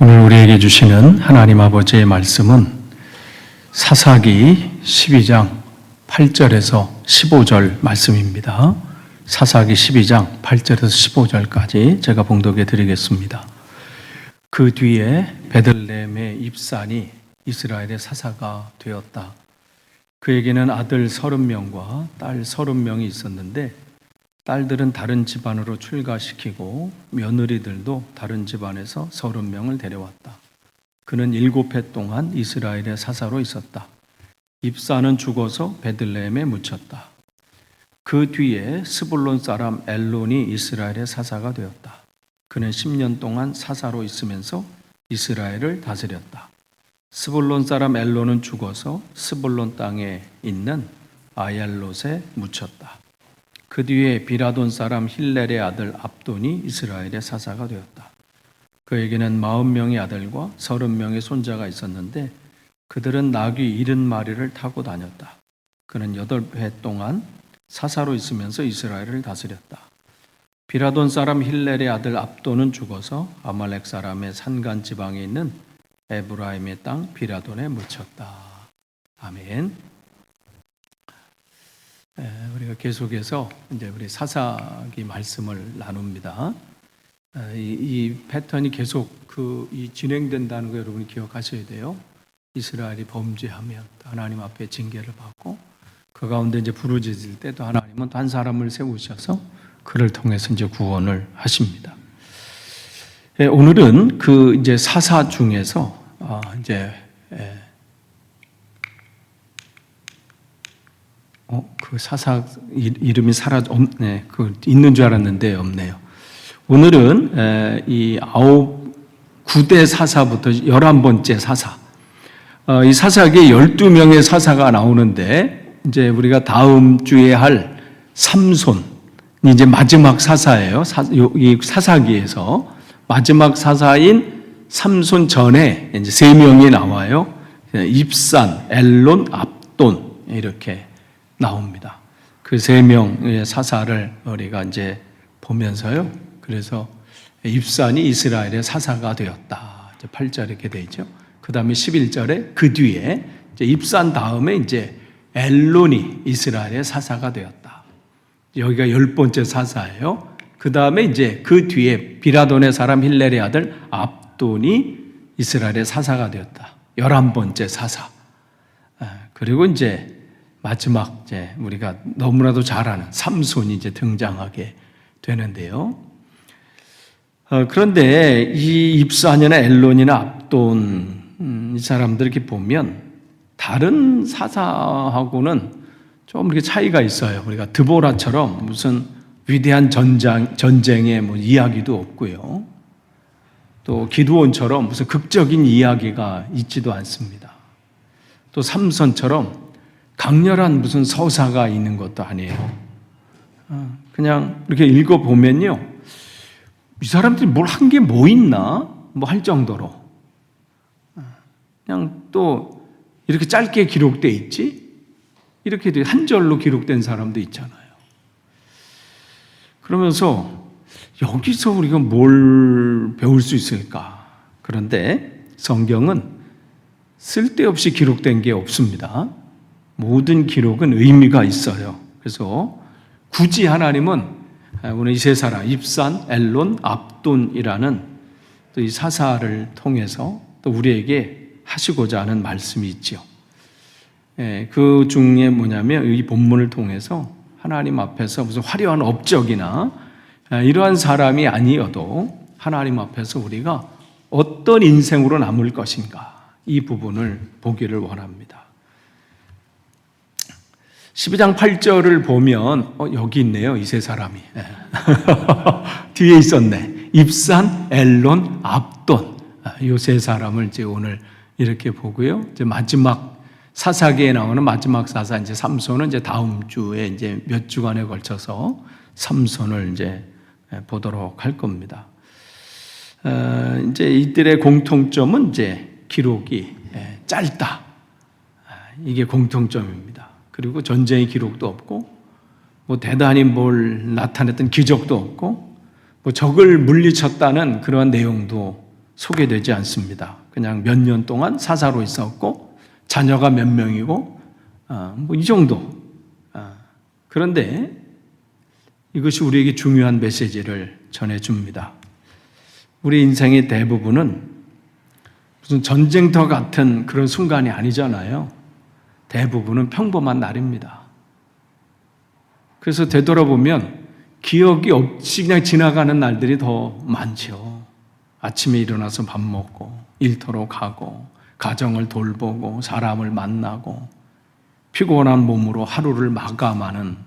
오늘 우리에게 주시는 하나님 아버지의 말씀은 사사기 12장 8절에서 15절 말씀입니다. 사사기 12장 8절에서 15절까지 제가 봉독해 드리겠습니다. 그 뒤에 베들레헴의 입산이 이스라엘의 사사가 되었다. 그에게는 아들 30명과 딸 30명이 있었는데 딸들은 다른 집안으로 출가시키고 며느리들도 다른 집안에서 30명을 데려왔다. 그는 7해 동안 이스라엘의 사사로 있었다. 입사는 죽어서 베들레헴에 묻혔다. 그 뒤에 스불론 사람 엘론이 이스라엘의 사사가 되었다. 그는 10년 동안 사사로 있으면서 이스라엘을 다스렸다. 스불론 사람 엘론은 죽어서 스불론 땅에 있는 아얄롯에 묻혔다. 그 뒤에 비라돈 사람 힐렐의 아들 압돈이 이스라엘의 사사가 되었다. 그에게는 40명의 아들과 30명의 손자가 있었는데 그들은 나귀 70마리를 타고 다녔다. 그는 8해 동안 사사로 있으면서 이스라엘을 다스렸다. 비라돈 사람 힐렐의 아들 압돈은 죽어서 아말렉 사람의 산간 지방에 있는 에브라임의 땅 비라돈에 묻혔다. 아멘. 우리가 계속해서 이제 우리 사사기 말씀을 나눕니다. 이 패턴이 계속 이 진행된다는 거 여러분이 기억하셔야 돼요. 이스라엘이 범죄하면 하나님 앞에 징계를 받고 그 가운데 이제 부르짖을 때도 하나님은 한 사람을 세우셔서 그를 통해서 이제 구원을 하십니다. 오늘은 그 이제 사사 중에서 그 사사 이름이 없네. 있는 줄 알았는데 없네요. 오늘은 이 9대 사사부터 11번째 사사. 이 사사기에 12명의 사사가 나오는데 이제 우리가 다음 주에 할 삼손이 이제 마지막 사사예요. 이 사사기에서 마지막 사사인 삼손 전에 이제 3명이 나와요. 입산, 엘론, 압돈 이렇게 나옵니다. 그 3명의 사사를 우리가 이제 보면서요. 그래서 입산이 이스라엘의 사사가 되었다. 8절 이렇게 되어 있죠. 그 다음에 11절에 그 뒤에 이제 입산 다음에 이제 엘론이 이스라엘의 사사가 되었다. 여기가 10번째 사사예요. 그 다음에 이제 그 뒤에 비라돈의 사람 힐렐의 아들 압돈이 이스라엘의 사사가 되었다. 11번째 사사. 그리고 이제 마지막 이제 우리가 너무나도 잘 아는 삼손이 이제 등장하게 되는데요. 그런데 이 입산이나 엘론이나 압돈 이 사람들 이렇게 보면 다른 사사하고는 좀 이렇게 차이가 있어요. 우리가 드보라처럼 무슨 위대한 전쟁의 뭐 이야기도 없고요. 또 기드온처럼 무슨 극적인 이야기가 있지도 않습니다. 또 삼손처럼 강렬한 무슨 서사가 있는 것도 아니에요. 그냥 이렇게 읽어보면요. 이 사람들이 뭘 한 게 뭐 있나? 뭐 할 정도로. 그냥 또 이렇게 짧게 기록되어 있지? 이렇게 한 절로 기록된 사람도 있잖아요. 그러면서 여기서 우리가 뭘 배울 수 있을까? 그런데 성경은 쓸데없이 기록된 게 없습니다. 모든 기록은 의미가 있어요. 그래서 굳이 하나님은 오늘 이 3사람 입산, 엘론, 압돈이라는 또 이 사사를 통해서 또 우리에게 하시고자 하는 말씀이 있죠. 그 중에 뭐냐면 이 본문을 통해서 하나님 앞에서 무슨 화려한 업적이나 이러한 사람이 아니어도 하나님 앞에서 우리가 어떤 인생으로 남을 것인가 이 부분을 보기를 원합니다. 12장 8절을 보면 여기 있네요. 이 3사람이. 뒤에 있었네. 입산, 엘론, 압돈. 이 3사람을 이제 오늘 이렇게 보고요. 이제 마지막 사사기에 나오는 마지막 사사 이제 삼손은 이제 다음 주에 이제 몇 주간에 걸쳐서 삼손을 이제 보도록 할 겁니다. 이제 이들의 공통점은 이제 기록이 짧다. 이게 공통점입니다. 그리고 전쟁의 기록도 없고, 뭐 대단히 뭘 나타냈던 기적도 없고, 뭐 적을 물리쳤다는 그러한 내용도 소개되지 않습니다. 그냥 몇 년 동안 사사로 있었고 자녀가 몇 명이고 뭐 이 정도. 그런데 이것이 우리에게 중요한 메시지를 전해줍니다. 우리 인생의 대부분은 무슨 전쟁터 같은 그런 순간이 아니잖아요. 대부분은 평범한 날입니다. 그래서 되돌아보면 기억이 없이 그냥 지나가는 날들이 더 많죠. 아침에 일어나서 밥 먹고 일터로 가고 가정을 돌보고 사람을 만나고 피곤한 몸으로 하루를 마감하는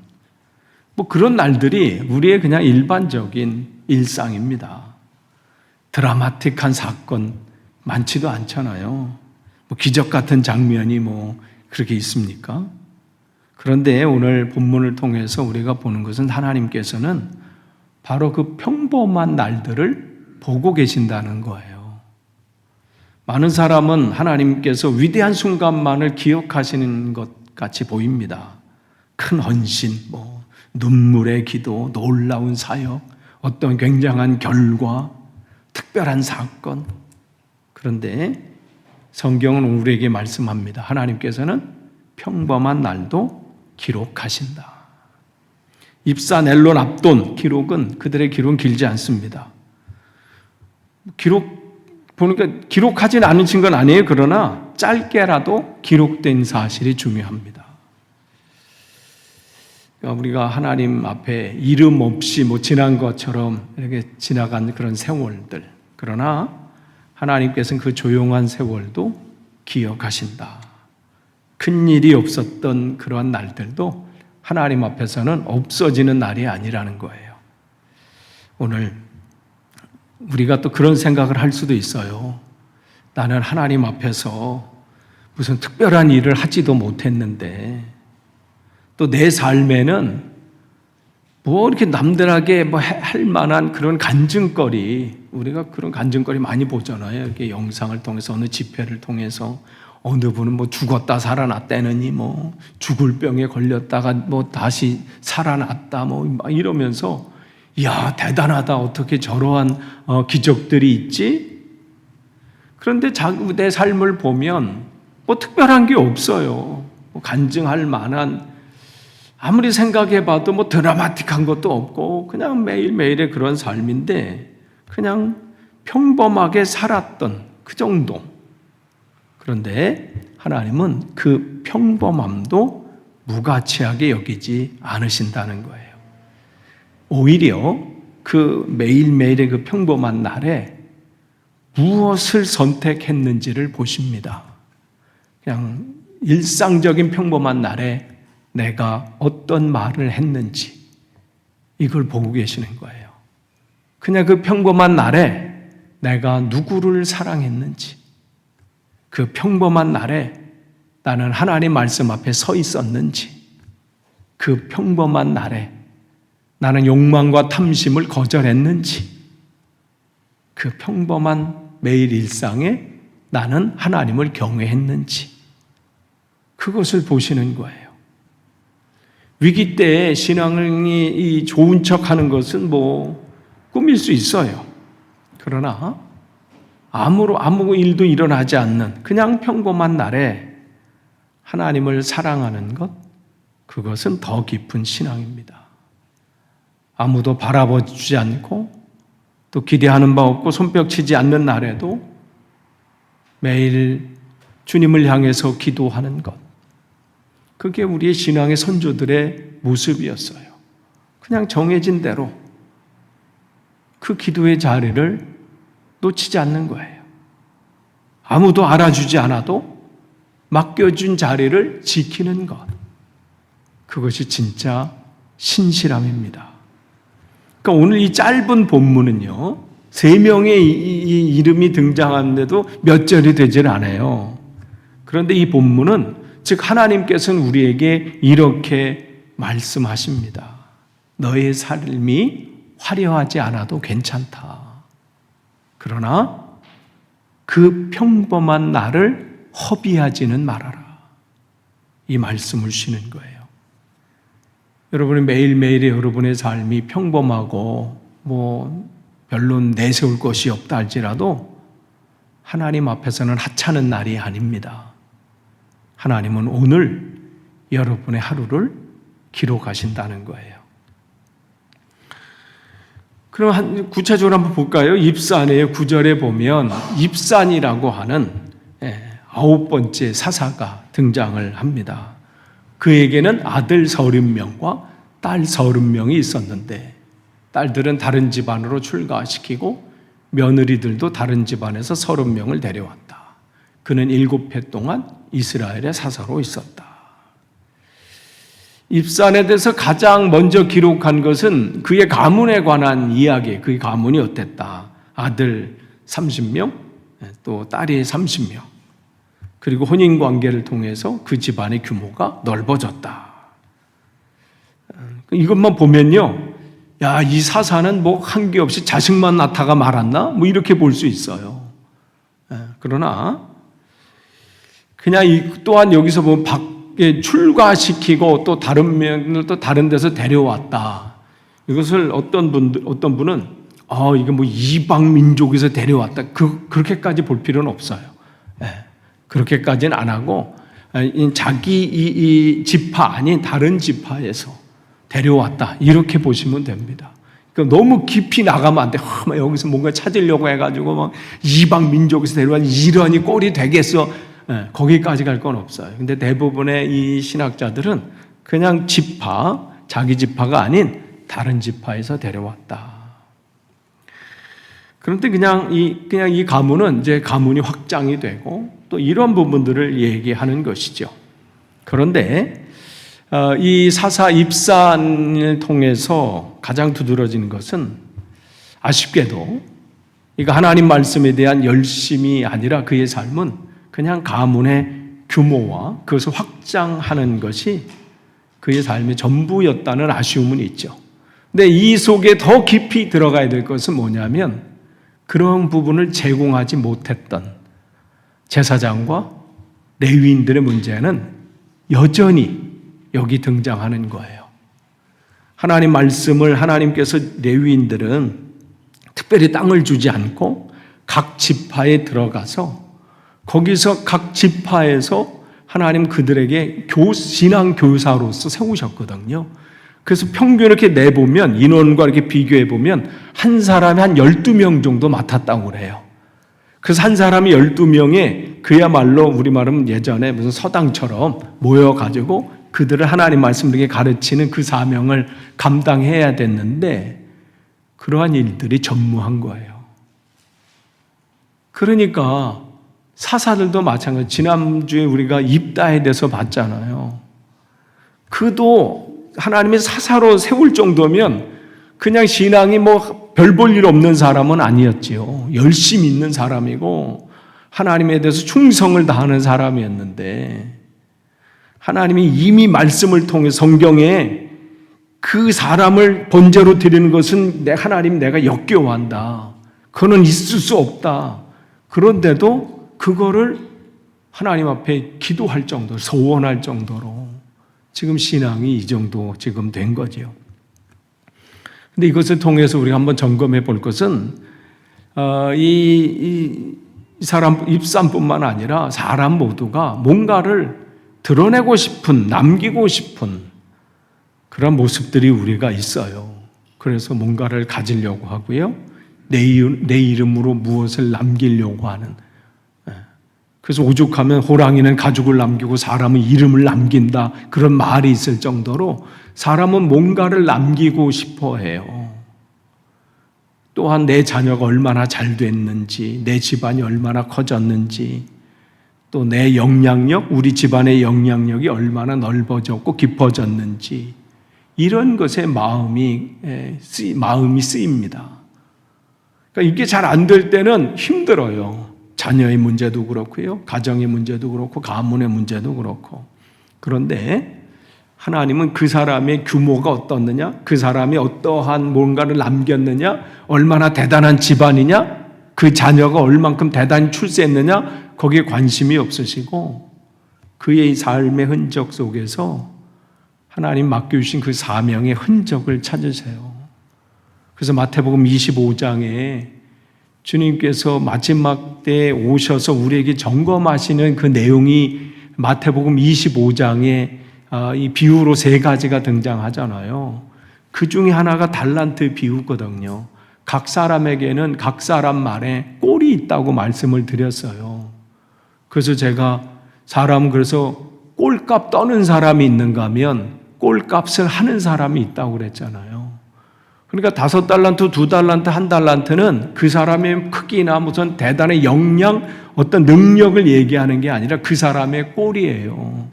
뭐 그런 날들이 우리의 그냥 일반적인 일상입니다. 드라마틱한 사건 많지도 않잖아요. 뭐 기적 같은 장면이 뭐 그렇게 있습니까? 그런데 오늘 본문을 통해서 우리가 보는 것은 하나님께서는 바로 그 평범한 날들을 보고 계신다는 거예요. 많은 사람은 하나님께서 위대한 순간만을 기억하시는 것 같이 보입니다. 큰 헌신, 뭐 눈물의 기도, 놀라운 사역, 어떤 굉장한 결과, 특별한 사건. 그런데 성경은 우리에게 말씀합니다. 하나님께서는 평범한 날도 기록하신다. 입사 넬론 압돈 기록은 그들의 기록은 길지 않습니다. 보니까 기록하진 않으신 건 아니에요. 그러나 짧게라도 기록된 사실이 중요합니다. 그러니까 우리가 하나님 앞에 이름 없이 뭐 지난 것처럼 이렇게 지나간 그런 세월들. 그러나 하나님께서는 그 조용한 세월도 기억하신다. 큰 일이 없었던 그러한 날들도 하나님 앞에서는 없어지는 날이 아니라는 거예요. 오늘 우리가 또 그런 생각을 할 수도 있어요. 나는 하나님 앞에서 무슨 특별한 일을 하지도 못했는데 또 내 삶에는 뭐 이렇게 남들에게 뭐 할 만한 그런 간증거리, 우리가 그런 간증거리 많이 보잖아요. 이렇게 영상을 통해서 어느 집회를 통해서 어느 분은 뭐 죽었다 살아났다느니 뭐 죽을 병에 걸렸다가 뭐 다시 살아났다 뭐 이러면서 이야 대단하다 어떻게 저러한 기적들이 있지? 그런데 내 삶을 보면 뭐 특별한 게 없어요. 뭐 간증할 만한 아무리 생각해봐도 뭐 드라마틱한 것도 없고 그냥 매일매일의 그런 삶인데 그냥 평범하게 살았던 그 정도. 그런데 하나님은 그 평범함도 무가치하게 여기지 않으신다는 거예요. 오히려 그 매일매일의 그 평범한 날에 무엇을 선택했는지를 보십니다. 그냥 일상적인 평범한 날에 내가 어떤 말을 했는지 이걸 보고 계시는 거예요. 그냥 그 평범한 날에 내가 누구를 사랑했는지 그 평범한 날에 나는 하나님 말씀 앞에 서 있었는지 그 평범한 날에 나는 욕망과 탐심을 거절했는지 그 평범한 매일 일상에 나는 하나님을 경외했는지 그것을 보시는 거예요. 위기 때에 신앙이 좋은 척하는 것은 뭐 꿈일 수 있어요. 그러나 아무 일도 일어나지 않는 그냥 평범한 날에 하나님을 사랑하는 것, 그것은 더 깊은 신앙입니다. 아무도 바라보지 않고 또 기대하는 바 없고 손뼉치지 않는 날에도 매일 주님을 향해서 기도하는 것, 그게 우리의 신앙의 선조들의 모습이었어요. 그냥 정해진 대로 그 기도의 자리를 놓치지 않는 거예요. 아무도 알아주지 않아도 맡겨준 자리를 지키는 것. 그것이 진짜 신실함입니다. 그러니까 오늘 이 짧은 본문은요, 3명의 이 이름이 등장하는데도 몇 절이 되질 않아요. 그런데 이 본문은 즉 하나님께서는 우리에게 이렇게 말씀하십니다. 너의 삶이 화려하지 않아도 괜찮다. 그러나 그 평범한 나를 허비하지는 말아라. 이 말씀을 주시는 거예요. 여러분의 매일매일의 여러분의 삶이 평범하고 뭐 별로 내세울 것이 없다 할지라도 하나님 앞에서는 하찮은 날이 아닙니다. 하나님은 오늘 여러분의 하루를 기록하신다는 거예요. 그럼 구체적으로 한번 볼까요? 입산의 9절에 보면 입산이라고 하는 9번째 사사가 등장을 합니다. 그에게는 아들 30명과 딸 30명이 있었는데 딸들은 다른 집안으로 출가시키고 며느리들도 다른 집안에서 30명을 데려왔다. 그는 7해 동안 이스라엘의 사사로 있었다. 입산에 대해서 가장 먼저 기록한 것은 그의 가문에 관한 이야기, 그의 가문이 어땠다. 아들 30명, 또 딸이 30명. 그리고 혼인관계를 통해서 그 집안의 규모가 넓어졌다. 이것만 보면요, 야, 이 사사는 뭐 한 게 없이 자식만 낳다가 말았나? 뭐 이렇게 볼 수 있어요. 그러나 그냥 또한 여기서 보면 밖에 출가시키고 또 다른 명을 또 다른 데서 데려왔다. 이것을 어떤 분은 이거 뭐 이방 민족에서 데려왔다. 그렇게까지 볼 필요는 없어요. 그렇게까지는 안 하고 자기 이 지파 아닌 다른 지파에서 데려왔다. 이렇게 보시면 됩니다. 그러니까 너무 깊이 나가면 안 돼. 여기서 뭔가 찾으려고 해가지고 막 이방 민족에서 데려온 이런이 꼴이 되겠어. 거기까지 갈 건 없어요. 근데 대부분의 이 신학자들은 그냥 자기 지파가 아닌 다른 지파에서 데려왔다. 그런데 그냥 이 가문은 이제 가문이 확장이 되고 또 이런 부분들을 얘기하는 것이죠. 그런데 이 사사 입산을 통해서 가장 두드러지는 것은 아쉽게도 이거 하나님 말씀에 대한 열심이 아니라 그의 삶은 그냥 가문의 규모와 그것을 확장하는 것이 그의 삶의 전부였다는 아쉬움은 있죠. 근데 이 속에 더 깊이 들어가야 될 것은 뭐냐면 그런 부분을 제공하지 못했던 제사장과 레위인들의 문제는 여전히 여기 등장하는 거예요. 하나님 말씀을 하나님께서 레위인들은 특별히 땅을 주지 않고 각 지파에 들어가서 거기서 각 지파에서 하나님 그들에게 신앙 교사로서 세우셨거든요. 그래서 평균 이렇게 내보면 인원과 이렇게 비교해 보면 한 사람이 한 12명 정도 맡았다고 그래요. 그래서 한 사람이 12명에 그야말로 우리말은 예전에 무슨 서당처럼 모여가지고 그들을 하나님 말씀을 가르치는 그 사명을 감당해야 됐는데 그러한 일들이 전무한 거예요. 그러니까 사사들도 마찬가지. 지난주에 우리가 입다에 대해서 봤잖아요. 그도 하나님의 사사로 세울 정도면 그냥 신앙이 뭐 별 볼 일 없는 사람은 아니었지요. 열심히 있는 사람이고 하나님에 대해서 충성을 다하는 사람이었는데 하나님이 이미 말씀을 통해 성경에 그 사람을 번제로 드리는 것은 하나님 내가 역겨워한다. 그거는 있을 수 없다. 그런데도 그거를 하나님 앞에 기도할 정도로 소원할 정도로 지금 신앙이 이 정도 지금 된 거죠. 근데 이것을 통해서 우리가 한번 점검해 볼 것은 이 사람 입산뿐만 아니라 사람 모두가 뭔가를 드러내고 싶은, 남기고 싶은 그런 모습들이 우리가 있어요. 그래서 뭔가를 가지려고 하고요. 내 이름으로 무엇을 남기려고 하는. 그래서 오죽하면 호랑이는 가죽을 남기고 사람은 이름을 남긴다. 그런 말이 있을 정도로 사람은 뭔가를 남기고 싶어 해요. 또한 내 자녀가 얼마나 잘 됐는지, 내 집안이 얼마나 커졌는지, 또 내 영향력, 우리 집안의 영향력이 얼마나 넓어졌고 깊어졌는지 이런 것에 마음이 쓰입니다. 그러니까 이게 잘 안 될 때는 힘들어요. 자녀의 문제도 그렇고요. 가정의 문제도 그렇고 가문의 문제도 그렇고. 그런데 하나님은 그 사람의 규모가 어떻느냐, 그 사람이 어떠한 뭔가를 남겼느냐, 얼마나 대단한 집안이냐, 그 자녀가 얼만큼 대단히 출세했느냐 거기에 관심이 없으시고 그의 삶의 흔적 속에서 하나님 맡겨주신 그 사명의 흔적을 찾으세요. 그래서 마태복음 25장에 주님께서 마지막 때에 오셔서 우리에게 점검하시는 그 내용이 마태복음 25장에 이 비유로 세 가지가 등장하잖아요. 그 중에 하나가 달란트 비유거든요. 각 사람에게는 각 사람 말에 꼴이 있다고 말씀을 드렸어요. 그래서 제가 그래서 꼴값 떠는 사람이 있는가 하면 꼴값을 하는 사람이 있다고 그랬잖아요. 그러니까 5달란트, 2달란트, 1달란트는 그 사람의 크기나 무슨 대단한 역량, 어떤 능력을 얘기하는 게 아니라 그 사람의 꼴이에요.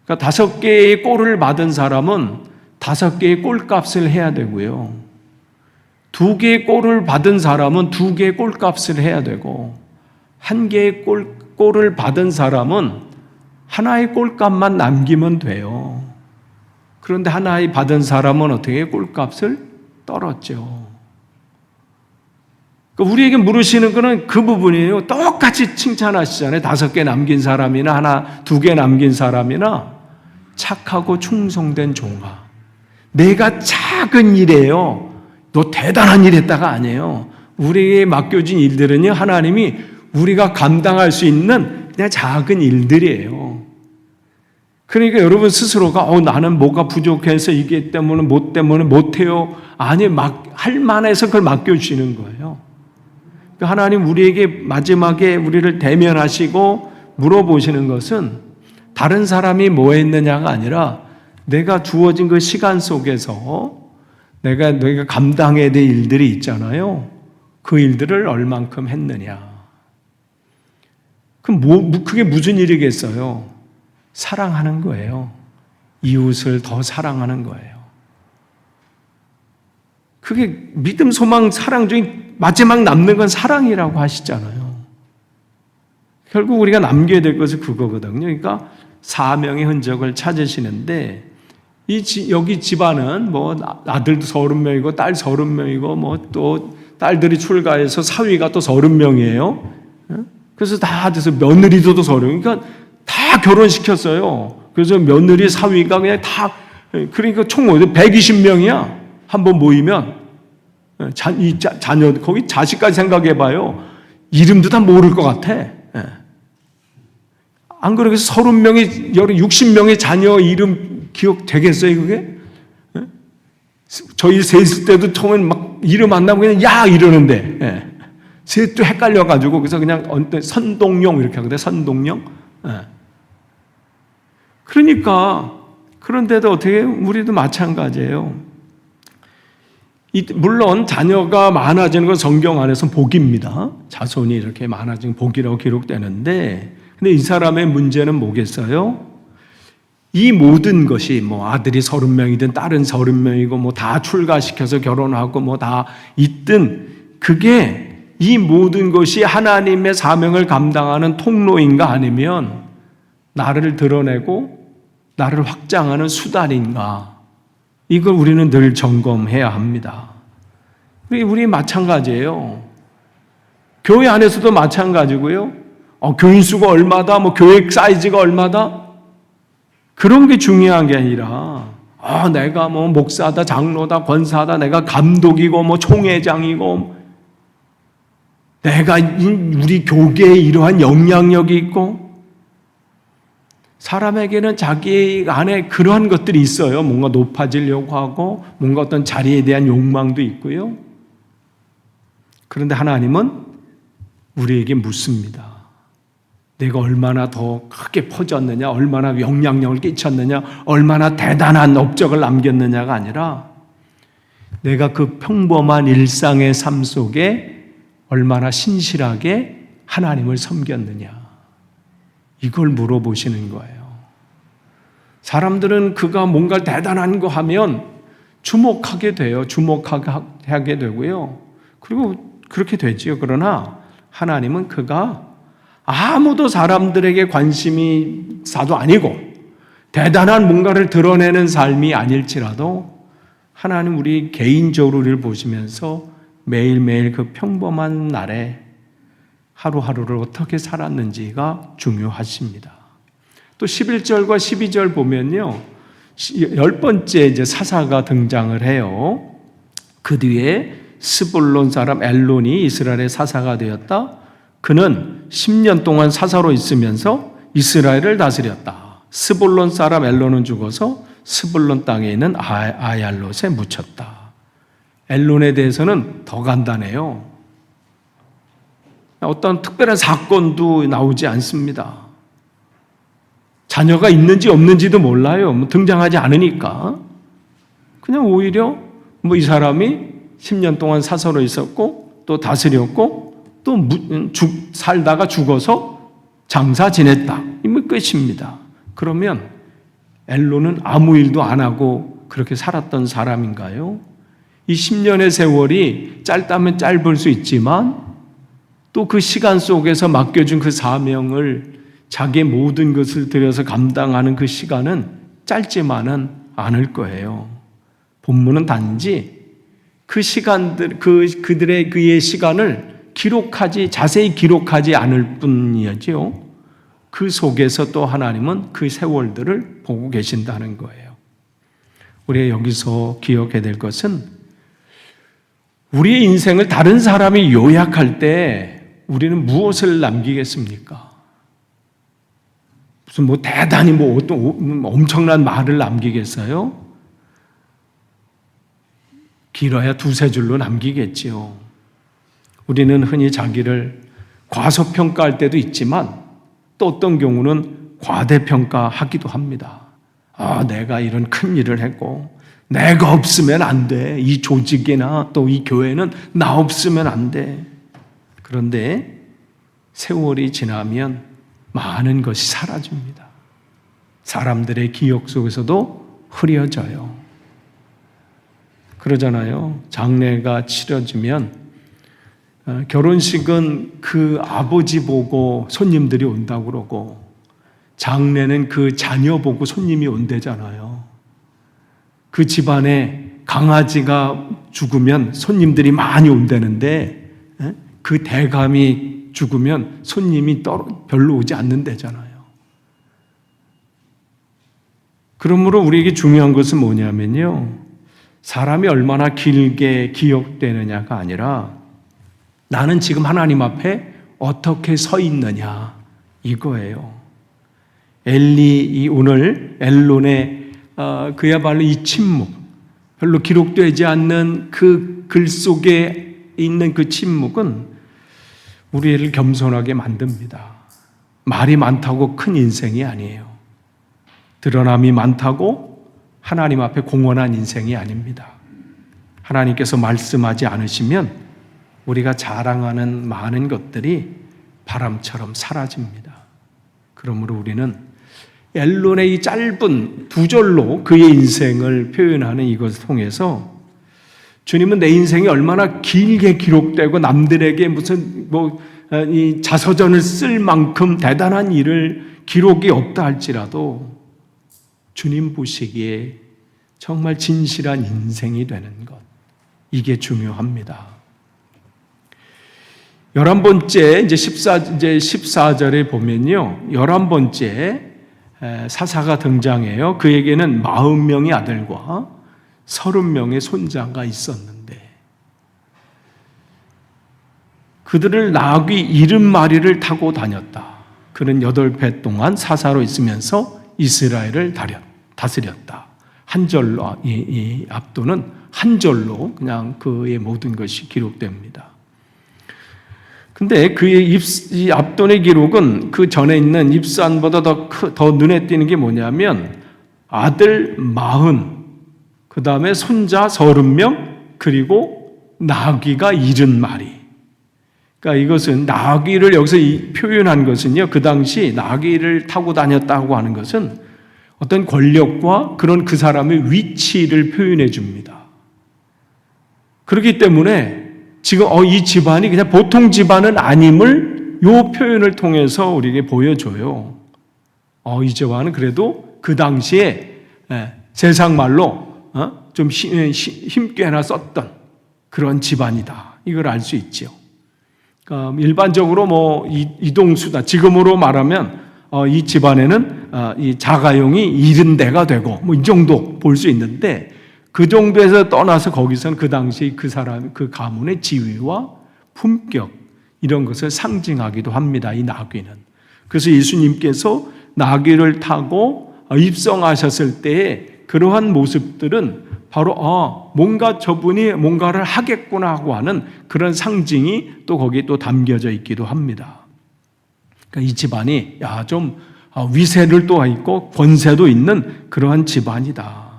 그러니까 5개의 꼴을 받은 사람은 5개의 꼴값을 해야 되고요. 2개의 꼴을 받은 사람은 2개의 꼴값을 해야 되고, 1개의 꼴을 받은 사람은 하나의 꼴값만 남기면 돼요. 그런데 하나의 받은 사람은 어떻게 꼴값을 떨었죠. 그러니까 우리에게 물으시는 것은 그 부분이에요. 똑같이 칭찬하시잖아요. 5개 남긴 사람이나 2개 남긴 사람이나 착하고 충성된 종아. 내가 작은 일이에요. 너 대단한 일 했다가 아니에요. 우리에게 맡겨진 일들은요, 하나님이 우리가 감당할 수 있는 그냥 작은 일들이에요. 그러니까 여러분 스스로가 나는 뭐가 부족해서 이게 때문에 못해요. 아니, 할 만해서 그걸 맡겨주시는 거예요. 그러니까 하나님 우리에게 마지막에 우리를 대면하시고 물어보시는 것은 다른 사람이 뭐 했느냐가 아니라 내가 주어진 그 시간 속에서 내가 감당해야 될 일들이 있잖아요. 그 일들을 얼만큼 했느냐. 그럼 그게 무슨 일이겠어요? 사랑하는 거예요. 이웃을 더 사랑하는 거예요. 그게 믿음, 소망, 사랑 중에 마지막 남는 건 사랑이라고 하시잖아요. 결국 우리가 남겨야 될 것은 그거거든요. 그러니까 사명의 흔적을 찾으시는데 여기 집안은 뭐 아들도 30명이고 딸 30명이고 뭐 또 딸들이 출가해서 사위가 또 30명이에요. 그래서 다 돼서 며느리도 30명. 그러니까 다 결혼시켰어요. 그래서 며느리 사위가 그냥 다, 그러니까 총 120명이야. 한번 모이면. 자녀, 거기 자식까지 생각해봐요. 이름도 다 모를 것 같아. 안 그러게 30명의, 60명의 자녀 이름 기억 되겠어요, 그게? 저희 셋 때도 처음엔 막 이름 안 나면 그냥 야! 이러는데, 셋도 헷갈려가지고, 그래서 그냥 선동용 이렇게 하거든요, 선동용. 그러니까 그런데도 어떻게 우리도 마찬가지예요. 물론 자녀가 많아지는 건 성경 안에서 복입니다. 자손이 이렇게 많아지는 복이라고 기록되는데, 근데 이 사람의 문제는 뭐겠어요? 이 모든 것이 뭐 아들이 30명이든 딸은 30명이고 뭐 다 출가시켜서 결혼하고 뭐 다 있든 그게 이 모든 것이 하나님의 사명을 감당하는 통로인가 아니면 나를 드러내고 나를 확장하는 수단인가? 이걸 우리는 늘 점검해야 합니다. 우리 마찬가지예요. 교회 안에서도 마찬가지고요. 교인 수가 얼마다, 뭐 교회 사이즈가 얼마다? 그런 게 중요한 게 아니라 내가 뭐 목사다, 장로다, 권사다, 내가 감독이고 뭐 총회장이고 내가 우리 교계에 이러한 영향력이 있고 사람에게는 자기 안에 그러한 것들이 있어요. 뭔가 높아지려고 하고 뭔가 어떤 자리에 대한 욕망도 있고요. 그런데 하나님은 우리에게 묻습니다. 내가 얼마나 더 크게 퍼졌느냐, 얼마나 영향력을 끼쳤느냐, 얼마나 대단한 업적을 남겼느냐가 아니라 내가 그 평범한 일상의 삶 속에 얼마나 신실하게 하나님을 섬겼느냐. 이걸 물어보시는 거예요. 사람들은 그가 뭔가 대단한 거 하면 주목하게 돼요. 주목하게 되고요. 그리고 그렇게 되지요. 그러나 하나님은 그가 아무도 사람들에게 관심이 사도 아니고 대단한 뭔가를 드러내는 삶이 아닐지라도 하나님 우리 개인적으로 우리를 보시면서 매일매일 그 평범한 날에 하루하루를 어떻게 살았는지가 중요하십니다. 또 11절과 12절 보면요. 10번째 이제 사사가 등장을 해요. 그 뒤에 스불론 사람 엘론이 이스라엘의 사사가 되었다. 그는 10년 동안 사사로 있으면서 이스라엘을 다스렸다. 스불론 사람 엘론은 죽어서 스불론 땅에 있는 아얄롯에 묻혔다. 엘론에 대해서는 더 간단해요. 어떤 특별한 사건도 나오지 않습니다. 자녀가 있는지 없는지도 몰라요. 등장하지 않으니까. 그냥 오히려 이 사람이 10년 동안 사서로 있었고 또 다스렸고 또 살다가 죽어서 장사 지냈다. 이면 끝입니다. 그러면 엘론은 아무 일도 안 하고 그렇게 살았던 사람인가요? 이 10년의 세월이 짧다면 짧을 수 있지만 또 그 시간 속에서 맡겨준 그 사명을 자기의 모든 것을 들여서 감당하는 그 시간은 짧지만은 않을 거예요. 본문은 단지 그 시간들, 그들의 그의 시간을 자세히 기록하지 않을 뿐이었지요. 그 속에서 또 하나님은 그 세월들을 보고 계신다는 거예요. 우리가 여기서 기억해야 될 것은 우리의 인생을 다른 사람이 요약할 때 우리는 무엇을 남기겠습니까? 무슨 대단히 어떤 엄청난 말을 남기겠어요? 길어야 두세 줄로 남기겠지요. 우리는 흔히 자기를 과소평가할 때도 있지만 또 어떤 경우는 과대평가하기도 합니다. 내가 이런 큰 일을 했고 내가 없으면 안 돼. 이 조직이나 또 이 교회는 나 없으면 안 돼. 그런데 세월이 지나면 많은 것이 사라집니다. 사람들의 기억 속에서도 흐려져요. 그러잖아요. 장례가 치러지면 결혼식은 그 아버지 보고 손님들이 온다고 그러고 장례는 그 자녀 보고 손님이 온대잖아요. 그 집안에 강아지가 죽으면 손님들이 많이 온다는데 그 대감이 죽으면 손님이 별로 오지 않는다잖아요. 그러므로 우리에게 중요한 것은 뭐냐면요. 사람이 얼마나 길게 기억되느냐가 아니라 나는 지금 하나님 앞에 어떻게 서 있느냐 이거예요. 오늘 엘론의 그야말로 이 침묵, 별로 기록되지 않는 그 글 속에 있는 그 침묵은 우리를 겸손하게 만듭니다. 말이 많다고 큰 인생이 아니에요. 드러남이 많다고 하나님 앞에 공헌한 인생이 아닙니다. 하나님께서 말씀하지 않으시면 우리가 자랑하는 많은 것들이 바람처럼 사라집니다. 그러므로 우리는 엘론의 이 짧은 두 절로 그의 인생을 표현하는 이것을 통해서 주님은 내 인생이 얼마나 길게 기록되고 남들에게 무슨 이 자서전을 쓸 만큼 대단한 일을 기록이 없다 할지라도 주님 보시기에 정말 진실한 인생이 되는 것, 이게 중요합니다. 11번째 이제 14절에 보면요. 11번째 사사가 등장해요. 그에게는 40명의 아들과 30명의 손자가 있었는데 그들을 나귀 70마리를 타고 다녔다. 그는 8배 동안 사사로 있으면서 이스라엘을 다스렸다. 한 절로 이 압도는 한 절로 그냥 그의 모든 것이 기록됩니다. 근데 그의 이 압돈의 기록은 그 전에 있는 입산보다 더 눈에 띄는 게 뭐냐면 아들 40, 그 다음에 손자 30명, 그리고 나귀가 70마리. 그러니까 이것은 나귀를 여기서 표현한 것은요, 그 당시 나귀를 타고 다녔다고 하는 것은 어떤 권력과 그런 그 사람의 위치를 표현해 줍니다. 그렇기 때문에 지금 이 집안이 그냥 보통 집안은 아님을 이 표현을 통해서 우리에게 보여줘요. 이 집안은 그래도 그 당시에 세상 말로 좀 힘께나 썼던 그런 집안이다. 이걸 알 수 있죠. 그러니까 일반적으로 이동수다. 지금으로 말하면 이 집안에는 이 자가용이 70대가 되고 이 정도 볼 수 있는데 그 정도에서 떠나서 거기서는 그 당시 그 사람, 그 가문의 지위와 품격, 이런 것을 상징하기도 합니다. 이 나귀는. 그래서 예수님께서 나귀를 타고 입성하셨을 때에 그러한 모습들은 바로 뭔가 저분이 뭔가를 하겠구나 하고 하는 그런 상징이 또 거기에 또 담겨져 있기도 합니다. 그러니까 이 집안이 좀 위세를 또 있고 권세도 있는 그러한 집안이다.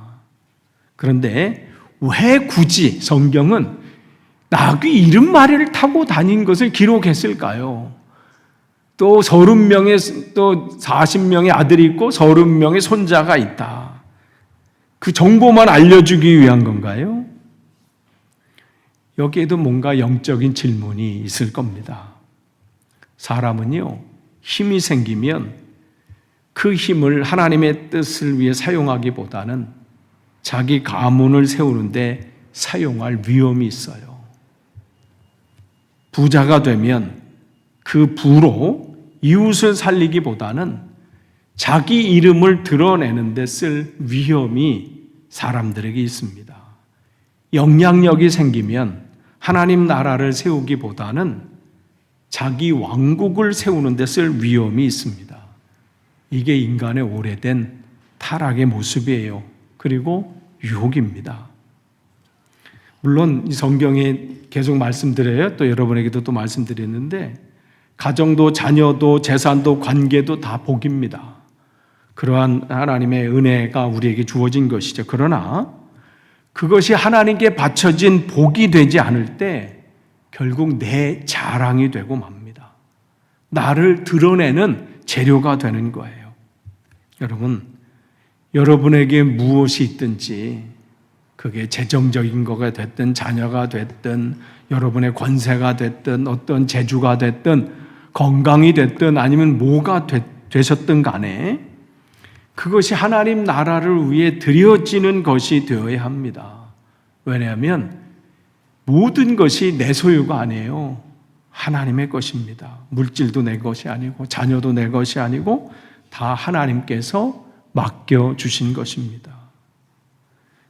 그런데 왜 굳이 성경은 나귀 70마리를 타고 다닌 것을 기록했을까요? 또 30명의 또 40명의 아들이 있고 30명의 손자가 있다. 그 정보만 알려주기 위한 건가요? 여기에도 뭔가 영적인 질문이 있을 겁니다. 사람은요, 힘이 생기면 그 힘을 하나님의 뜻을 위해 사용하기보다는 자기 가문을 세우는데 사용할 위험이 있어요. 부자가 되면 그 부로 이웃을 살리기보다는 자기 이름을 드러내는 데 쓸 위험이 사람들에게 있습니다. 영향력이 생기면 하나님 나라를 세우기보다는 자기 왕국을 세우는 데 쓸 위험이 있습니다. 이게 인간의 오래된 타락의 모습이에요. 그리고 유혹입니다. 물론 이 성경에 계속 말씀드려요. 또 여러분에게도 또 말씀드렸는데 가정도 자녀도 재산도 관계도 다 복입니다. 그러한 하나님의 은혜가 우리에게 주어진 것이죠. 그러나 그것이 하나님께 바쳐진 복이 되지 않을 때 결국 내 자랑이 되고 맙니다. 나를 드러내는 재료가 되는 거예요. 여러분, 여러분에게 무엇이 있든지 그게 재정적인 거가 됐든 자녀가 됐든 여러분의 권세가 됐든 어떤 재주가 됐든 건강이 됐든 아니면 뭐가 되셨든 간에 그것이 하나님 나라를 위해 드려지는 것이 되어야 합니다. 왜냐하면 모든 것이 내 소유가 아니에요. 하나님의 것입니다. 물질도 내 것이 아니고 자녀도 내 것이 아니고 다 하나님께서 맡겨주신 것입니다.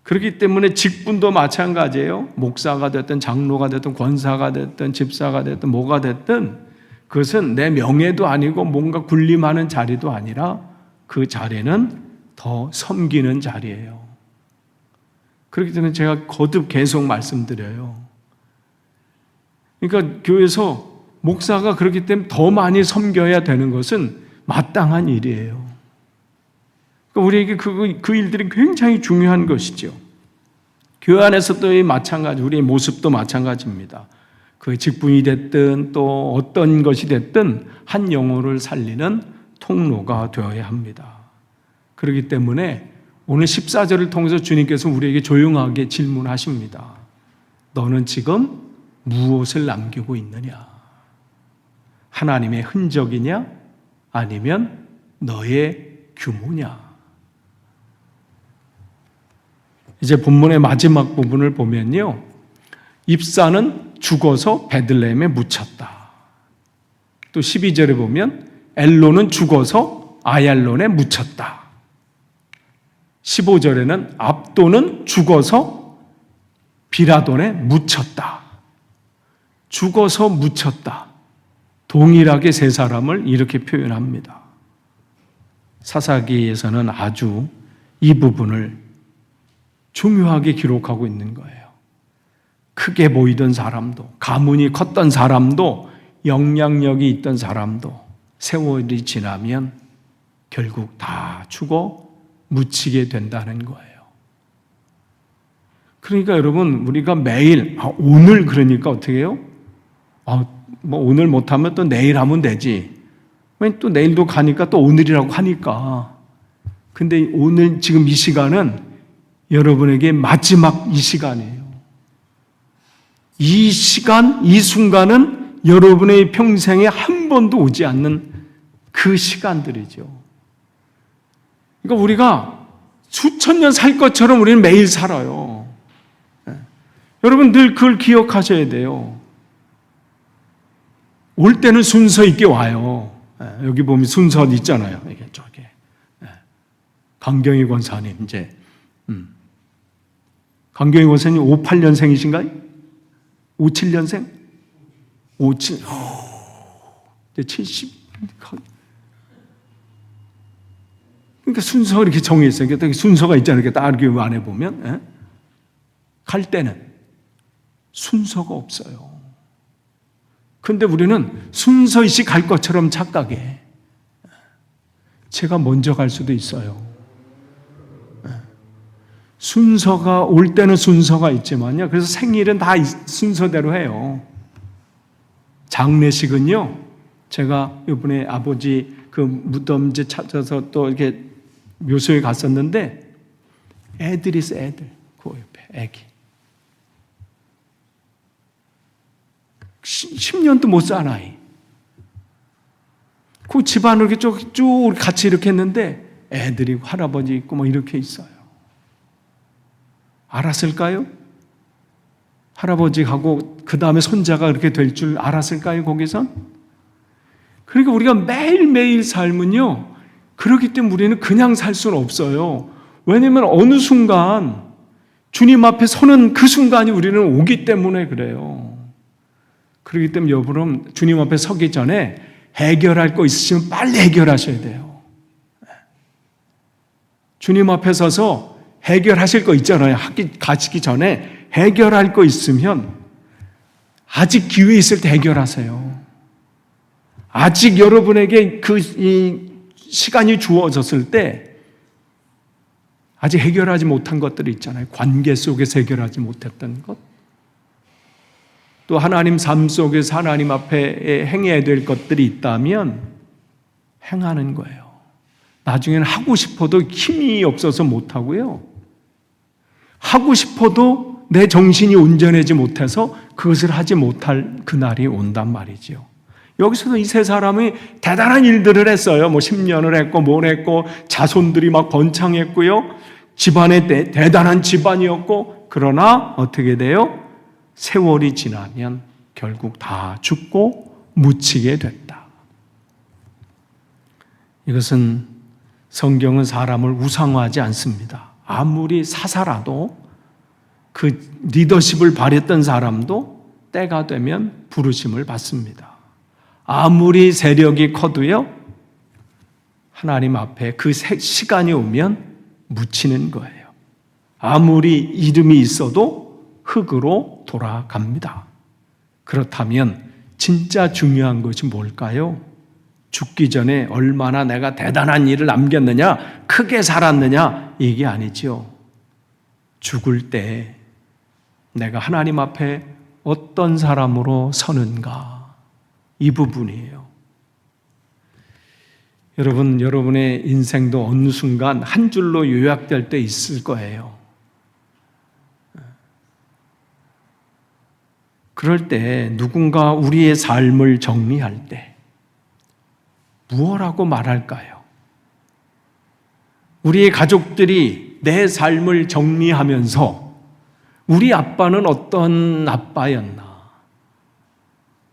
그렇기 때문에 직분도 마찬가지예요. 목사가 됐든 장로가 됐든 권사가 됐든 집사가 됐든 뭐가 됐든 그것은 내 명예도 아니고 뭔가 군림하는 자리도 아니라 그 자리는 더 섬기는 자리예요. 그렇기 때문에 제가 거듭 계속 말씀드려요. 그러니까 교회에서 목사가 그렇기 때문에 더 많이 섬겨야 되는 것은 마땅한 일이에요. 그러니까 우리에게 그 일들이 굉장히 중요한 것이죠. 교회 안에서도 마찬가지, 우리의 모습도 마찬가지입니다. 그 직분이 됐든 또 어떤 것이 됐든 한 영혼을 살리는 통로가 되어야 합니다. 그렇기 때문에 오늘 14절을 통해서 주님께서 우리에게 조용하게 질문하십니다. 너는 지금 무엇을 남기고 있느냐? 하나님의 흔적이냐? 아니면 너의 규모냐? 이제 본문의 마지막 부분을 보면요. 입사는 죽어서 베들레헴에 묻혔다. 또 12절에 보면 엘론은 죽어서 아얄론에 묻혔다. 15절에는 압도는 죽어서 비라돈에 묻혔다. 죽어서 묻혔다. 동일하게 세 사람을 이렇게 표현합니다. 사사기에서는 아주 이 부분을 중요하게 기록하고 있는 거예요. 크게 보이던 사람도, 가문이 컸던 사람도, 영향력이 있던 사람도 세월이 지나면 결국 다 죽어 묻히게 된다는 거예요. 그러니까 여러분, 우리가 매일 오늘 그러니까 어떻게 해요? 뭐 오늘 못하면 또 내일 하면 되지. 왜 또 내일도 가니까 또 오늘이라고 하니까. 근데 오늘 지금 이 시간은 여러분에게 마지막 이 시간이에요. 이 시간, 이 순간은 여러분의 평생에 한 번도 오지 않는 그 시간들이죠. 그러니까 우리가 수천 년 살 것처럼 우리는 매일 살아요. 여러분 늘 그걸 기억하셔야 돼요. 올 때는 순서 있게 와요. 여기 보면 순서 있잖아요. 이게 저기. 강경희 권사님 이제 강경희 원사님 58년생이신가요? 57년생? 57, 이제 70. 그러니까 순서가 이렇게 정해있어요. 그러니까 순서가 있잖아요. 이렇게 딱 이렇게 안에 보면. 예? 갈 때는 순서가 없어요. 근데 우리는 순서이시 갈 것처럼 착각해. 제가 먼저 갈 수도 있어요. 순서가 올 때는 순서가 있지만요. 그래서 생일은 다 순서대로 해요. 장례식은요. 제가 이번에 아버지 그 무덤지 찾아서 또 이렇게 묘소에 갔었는데 애들이 있어, 애들. 그 옆에 애기. 10년도 못 산 아이. 그 집안을 이렇게 쭉 같이 이렇게 했는데 애들이 할아버지 있고 뭐 이렇게 있어요. 알았을까요? 할아버지하고 그 다음에 손자가 그렇게 될 줄 알았을까요? 거기선? 그러니까 우리가 매일매일 삶은요, 그렇기 때문에 우리는 그냥 살 수는 없어요. 왜냐하면 어느 순간 주님 앞에 서는 그 순간이 우리는 오기 때문에 그래요. 그렇기 때문에 여러분 주님 앞에 서기 전에 해결할 거 있으시면 빨리 해결하셔야 돼요. 주님 앞에 서서 해결하실 거 있잖아요. 가시기 전에 해결할 거 있으면 아직 기회 있을 때 해결하세요. 아직 여러분에게 이 시간이 주어졌을 때 아직 해결하지 못한 것들이 있잖아요. 관계 속에서 해결하지 못했던 것. 또 하나님 삶 속에서 하나님 앞에 행해야 될 것들이 있다면 행하는 거예요. 나중에는 하고 싶어도 힘이 없어서 못하고요. 하고 싶어도 내 정신이 온전하지 못해서 그것을 하지 못할 그날이 온단 말이죠. 여기서도 이 세 사람이 대단한 일들을 했어요. 뭐 10년을 했고 뭘 했고 자손들이 막 번창했고요. 집안에 대단한 집안이었고, 그러나 어떻게 돼요? 세월이 지나면 결국 다 죽고 묻히게 됐다. 이것은 성경은 사람을 우상화하지 않습니다. 아무리 사사라도 그 리더십을 발휘했던 사람도 때가 되면 부르심을 받습니다. 아무리 세력이 커도요, 하나님 앞에 그 시간이 오면 묻히는 거예요. 아무리 이름이 있어도 흙으로 돌아갑니다. 그렇다면 진짜 중요한 것이 뭘까요? 죽기 전에 얼마나 내가 대단한 일을 남겼느냐, 크게 살았느냐, 이게 아니죠. 죽을 때 내가 하나님 앞에 어떤 사람으로 서는가, 이 부분이에요. 여러분, 여러분의 인생도 어느 순간 한 줄로 요약될 때 있을 거예요. 그럴 때 누군가 우리의 삶을 정리할 때 무엇라고 말할까요? 우리의 가족들이 내 삶을 정리하면서 우리 아빠는 어떤 아빠였나?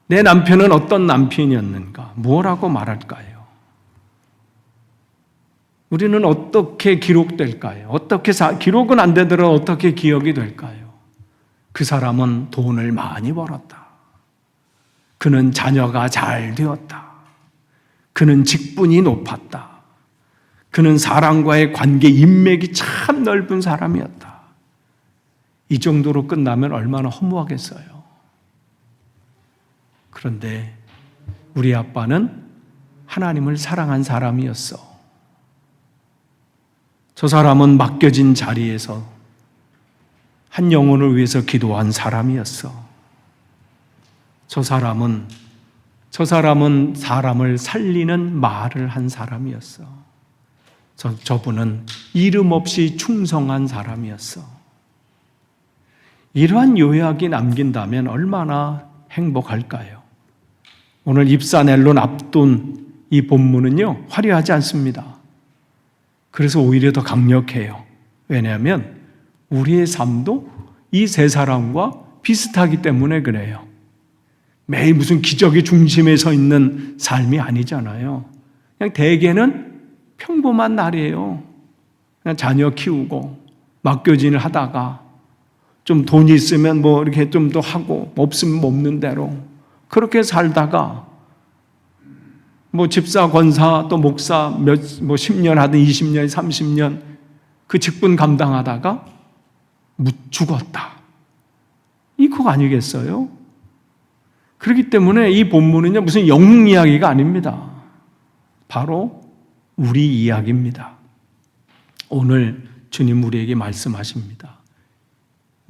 내 남편은 어떤 남편이었는가? 무엇라고 말할까요? 우리는 어떻게 기록될까요? 어떻게 기록은 안 되더라도 어떻게 기억이 될까요? 그 사람은 돈을 많이 벌었다. 그는 자녀가 잘 되었다. 그는 직분이 높았다. 그는 사람과의 관계 인맥이 참 넓은 사람이었다. 이 정도로 끝나면 얼마나 허무하겠어요. 그런데 우리 아빠는 하나님을 사랑한 사람이었어. 저 사람은 맡겨진 자리에서 한 영혼을 위해서 기도한 사람이었어. 저 사람은 사람을 살리는 말을 한 사람이었어. 저분은 이름 없이 충성한 사람이었어. 이러한 요약이 남긴다면 얼마나 행복할까요? 오늘 입사넬론 앞둔 이 본문은요, 화려하지 않습니다. 그래서 오히려 더 강력해요. 왜냐하면 우리의 삶도 이 세 사람과 비슷하기 때문에 그래요. 매일 무슨 기적의 중심에 서 있는 삶이 아니잖아요. 그냥 대개는 평범한 날이에요. 그냥 자녀 키우고 맡겨진을 하다가 좀 돈이 있으면 뭐 이렇게 좀 더 하고 없으면 없는 대로 그렇게 살다가 뭐 집사, 권사, 또 목사 뭐 10년 하든 20년, 30년 그 직분 감당하다가 죽었다. 이거 아니겠어요? 그렇기 때문에 이 본문은요, 무슨 영웅 이야기가 아닙니다. 바로 우리 이야기입니다. 오늘 주님 우리에게 말씀하십니다.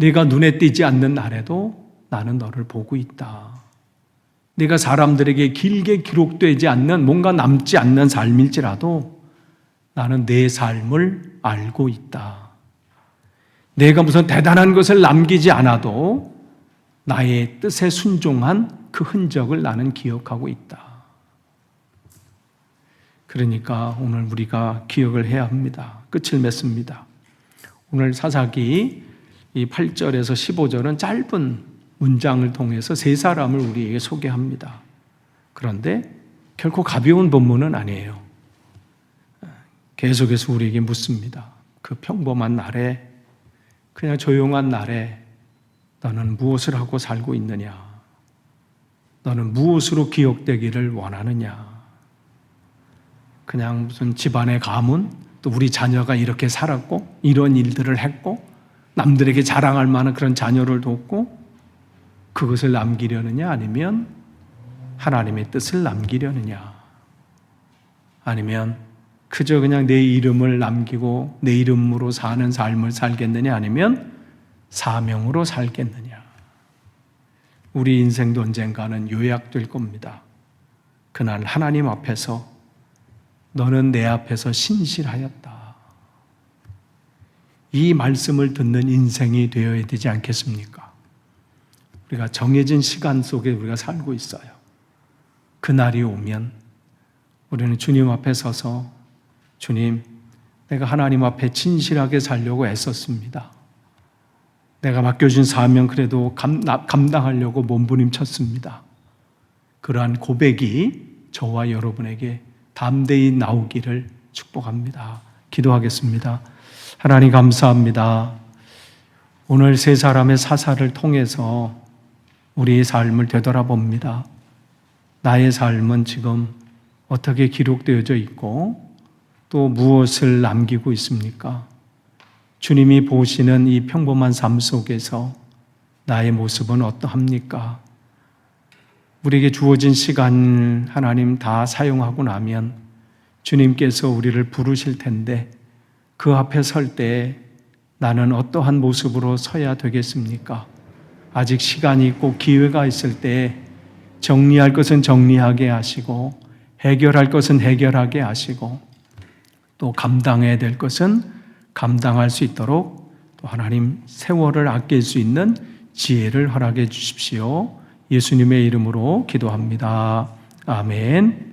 네가 눈에 띄지 않는 날에도 나는 너를 보고 있다. 네가 사람들에게 길게 기록되지 않는 뭔가 남지 않는 삶일지라도 나는 내 삶을 알고 있다. 내가 무슨 대단한 것을 남기지 않아도 나의 뜻에 순종한 그 흔적을 나는 기억하고 있다. 그러니까 오늘 우리가 기억을 해야 합니다. 끝을 맺습니다. 오늘 사사기 이 8절에서 15절은 짧은 문장을 통해서 세 사람을 우리에게 소개합니다. 그런데 결코 가벼운 본문은 아니에요. 계속해서 우리에게 묻습니다. 그 평범한 날에, 그냥 조용한 날에 너는 무엇을 하고 살고 있느냐? 너는 무엇으로 기억되기를 원하느냐? 그냥 무슨 집안의 가문, 또 우리 자녀가 이렇게 살았고 이런 일들을 했고 남들에게 자랑할 만한 그런 자녀를 뒀고 그것을 남기려느냐, 아니면 하나님의 뜻을 남기려느냐, 아니면 그저 그냥 내 이름을 남기고 내 이름으로 사는 삶을 살겠느냐, 아니면 사명으로 살겠느냐. 우리 인생도 언젠가는 요약될 겁니다. 그날 하나님 앞에서 너는 내 앞에서 신실하였다. 이 말씀을 듣는 인생이 되어야 되지 않겠습니까? 우리가 정해진 시간 속에 우리가 살고 있어요. 그날이 오면 우리는 주님 앞에 서서 주님, 내가 하나님 앞에 진실하게 살려고 애썼습니다. 내가 맡겨준 사명 그래도 감당하려고 몸부림쳤습니다. 그러한 고백이 저와 여러분에게 담대히 나오기를 축복합니다. 기도하겠습니다. 하나님 감사합니다. 오늘 세 사람의 사사를 통해서 우리의 삶을 되돌아봅니다. 나의 삶은 지금 어떻게 기록되어져 있고 또 무엇을 남기고 있습니까? 주님이 보시는 이 평범한 삶 속에서 나의 모습은 어떠합니까? 우리에게 주어진 시간 하나님 다 사용하고 나면 주님께서 우리를 부르실 텐데 그 앞에 설 때 나는 어떠한 모습으로 서야 되겠습니까? 아직 시간이 있고 기회가 있을 때 정리할 것은 정리하게 하시고 해결할 것은 해결하게 하시고 또 감당해야 될 것은 감당할 수 있도록 또 하나님 세월을 아낄 수 있는 지혜를 허락해 주십시오. 예수님의 이름으로 기도합니다. 아멘.